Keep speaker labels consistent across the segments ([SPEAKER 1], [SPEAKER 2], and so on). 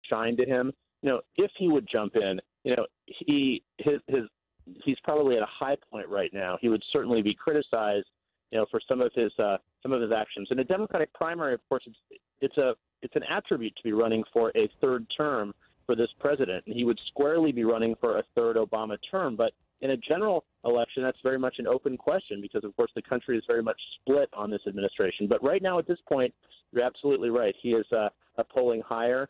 [SPEAKER 1] shine to him. If he would jump in, he's probably at a high point right now. He would certainly be criticized, for some of his actions. In a Democratic primary, of course, it's an attribute to be running for a third term for this president, and he would squarely be running for a third Obama term. But in a general election, that's very much an open question because, of course, the country is very much split on this administration. But right now, at this point, you're absolutely right. He is polling higher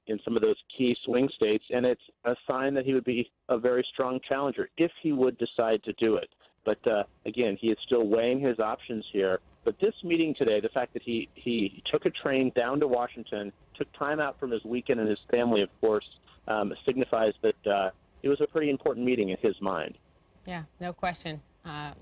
[SPEAKER 1] in some of those key swing states, and it's a sign that he would be a very strong challenger if he would decide to do it. But again, he is still weighing his options here. But this meeting today, the fact that he took a train down to Washington, took time out from his weekend and his family, of course, signifies that it was a pretty important meeting in his mind. Yeah, no question.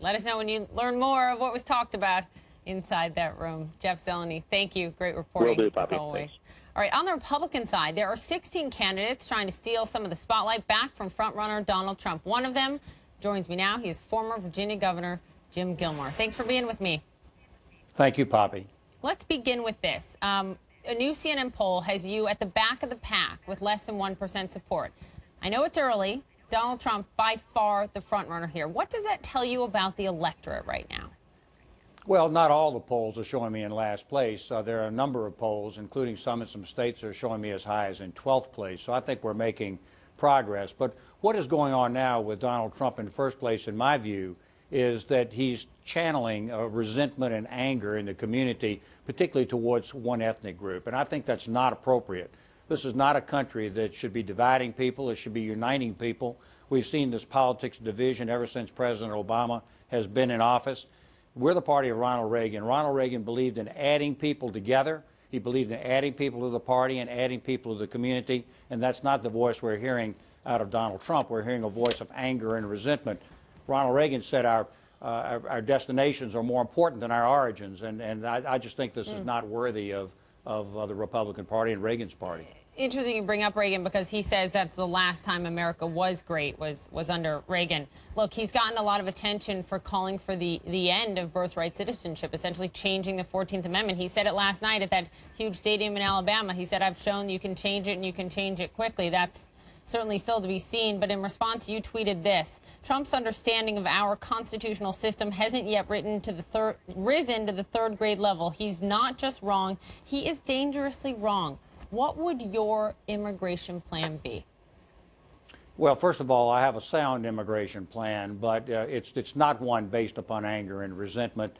[SPEAKER 1] Let us know when you learn more of what was talked about inside that room. Jeff Zeleny, thank you. Great reporting,
[SPEAKER 2] Will do, Poppy.
[SPEAKER 1] as always. Thanks. All right, on the Republican side, there are 16 candidates trying to steal some of the spotlight back from frontrunner Donald Trump. One of them joins me now. He is former Virginia Governor Jim Gilmore. Thanks for being with me.
[SPEAKER 3] Thank you, Poppy.
[SPEAKER 1] Let's begin with this. A new CNN poll has you at the back of the pack with less than 1% support. I know it's early. Donald Trump, by far the frontrunner here. What does that tell you about the electorate right now?
[SPEAKER 3] Well, not all the polls are showing me in last place. There are a number of polls, including some in some states, that are showing me as high as in 12th place. So I think we're making progress. But what is going on now with Donald Trump in the first place, in my view, is that he's channeling resentment and anger in the community, particularly towards one ethnic group. And I think that's not appropriate. This is not a country that should be dividing people. It should be uniting people. We've seen this politics of division ever since President Obama has been in office. We're the party of Ronald Reagan. Ronald Reagan believed in adding people together. He believed in adding people to the party and adding people to the community. And that's not the voice we're hearing out of Donald Trump. We're hearing a voice of anger and resentment. Ronald Reagan said our destinations are more important than our origins. And I just think this is not worthy of the Republican Party and Reagan's party.
[SPEAKER 1] Interesting you bring up Reagan because he says that's the last time America was great was under Reagan. Look, he's gotten a lot of attention for calling for the end of birthright citizenship, essentially changing the 14th Amendment. He said it last night at that huge stadium in Alabama. He said, I've shown you can change it and you can change it quickly. That's certainly still to be seen. But in response, you tweeted this: Trump's understanding of our constitutional system hasn't yet risen to the third grade level. He's not just wrong, he is dangerously wrong. What would your immigration plan be?
[SPEAKER 3] Well, first of all, I have a sound immigration plan, but it's not one based upon anger and resentment.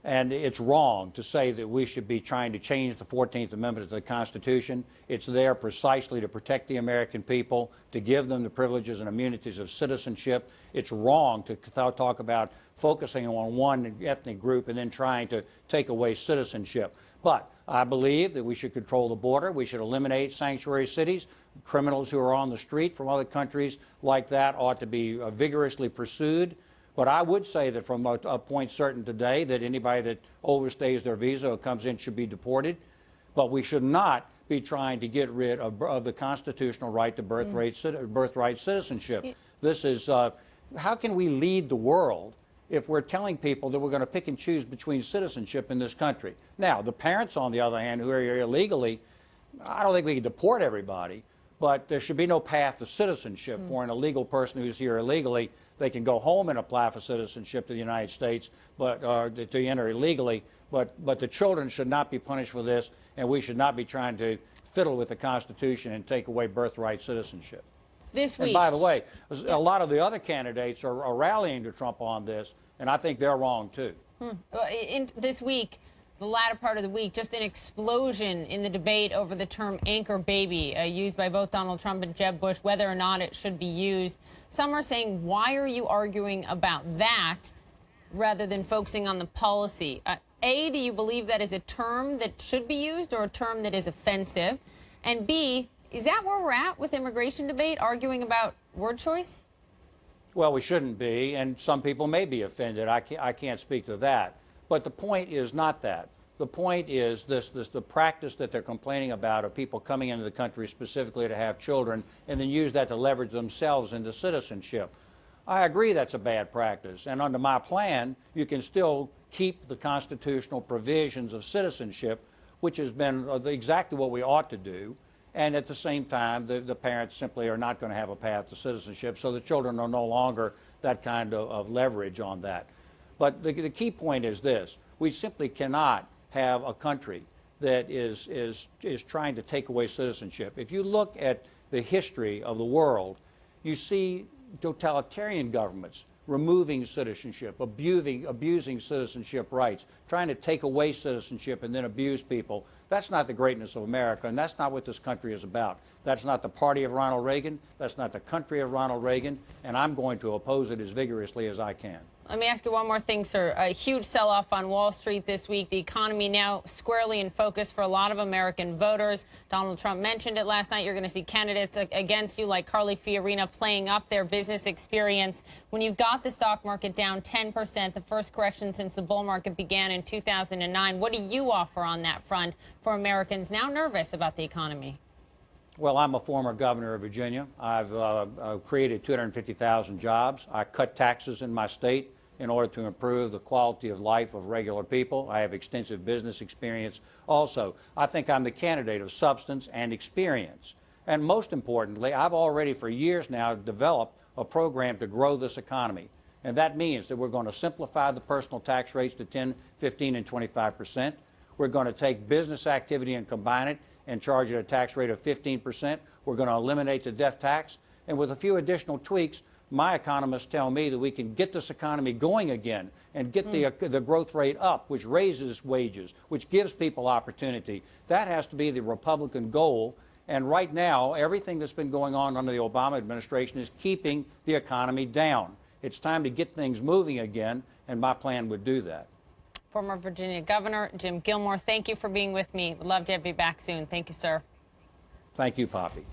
[SPEAKER 3] And it's wrong to say that we should be trying to change the 14th Amendment to the Constitution. It's there precisely to protect the American people, to give them the privileges and immunities of citizenship. It's wrong to talk about focusing on one ethnic group and then trying to take away citizenship. But I believe that we should control the border. We should eliminate sanctuary cities. Criminals who are on the street from other countries like that ought to be vigorously pursued. But I would say that from a point certain today that anybody that overstays their visa or comes in should be deported. But we should not be trying to get rid of the constitutional right to birthright citizenship. This is, how can we lead the world if we're telling people that we're going to pick and choose between citizenship in this country? Now, the parents, on the other hand, who are here illegally, I don't think we can deport everybody, but there should be no path to citizenship for an illegal person who's here illegally. They can go home and apply for citizenship to the United States, but to enter illegally. But the children should not be punished for this, and we should not be trying to fiddle with the Constitution and take away birthright citizenship.
[SPEAKER 1] This week.
[SPEAKER 3] And by the way, a lot of the other candidates are rallying to Trump on this, and I think they're wrong too.
[SPEAKER 1] This week, the latter part of the week, just an explosion in the debate over the term anchor baby used by both Donald Trump and Jeb Bush, whether or not it should be used. Some are saying, why are you arguing about that rather than focusing on the policy? A, do you believe that is a term that should be used or a term that is offensive? And B, is that where we're at with immigration debate, arguing about word choice?
[SPEAKER 3] Well, we shouldn't be, and some people may be offended. I can't speak to that. But the point is not that. The point is the practice that they're complaining about of people coming into the country specifically to have children and then use that to leverage themselves into citizenship. I agree that's a bad practice. And under my plan, you can still keep the constitutional provisions of citizenship, which has been exactly what we ought to do. And at the same time, the parents simply are not going to have a path to citizenship, so the children are no longer that kind of leverage on that. But the key point is this: we simply cannot have a country that is trying to take away citizenship. If you look at the history of the world, you see totalitarian governments removing citizenship, abusing citizenship rights, trying to take away citizenship and then abuse people. That's not the greatness of America, and that's not what this country is about. That's not the party of Ronald Reagan. That's not the country of Ronald Reagan, and I'm going to oppose it as vigorously as I can.
[SPEAKER 2] Let me ask you one more thing, sir. A huge sell-off on Wall Street this week. The economy now squarely in focus for a lot of American voters. Donald Trump mentioned it last night. You're going to see candidates against you like Carly Fiorina playing up their business experience. When you've got the stock market down 10%, the first correction since the bull market began in 2009, what do you offer on that front for Americans now nervous about the economy?
[SPEAKER 3] Well, I'm a former governor of Virginia. I've created 250,000 jobs. I cut taxes in my state in order to improve the quality of life of regular people. I have extensive business experience also. I think I'm the candidate of substance and experience. And most importantly, I've already for years now developed a program to grow this economy. And that means that we're going to simplify the personal tax rates to 10, 15, and 25%. We're going to take business activity and combine it and charge it a tax rate of 15%. We're going to eliminate the death tax. And with a few additional tweaks, my economists tell me that we can get this economy going again and get the growth rate up, which raises wages, which gives people opportunity. That has to be the Republican goal. And right now, everything that's been going on under the Obama administration is keeping the economy down. It's time to get things moving again, and my plan would do that.
[SPEAKER 2] Former Virginia Governor Jim Gilmore, thank you for being with me. Would love to have you back soon. Thank you, sir.
[SPEAKER 3] Thank you, Poppy.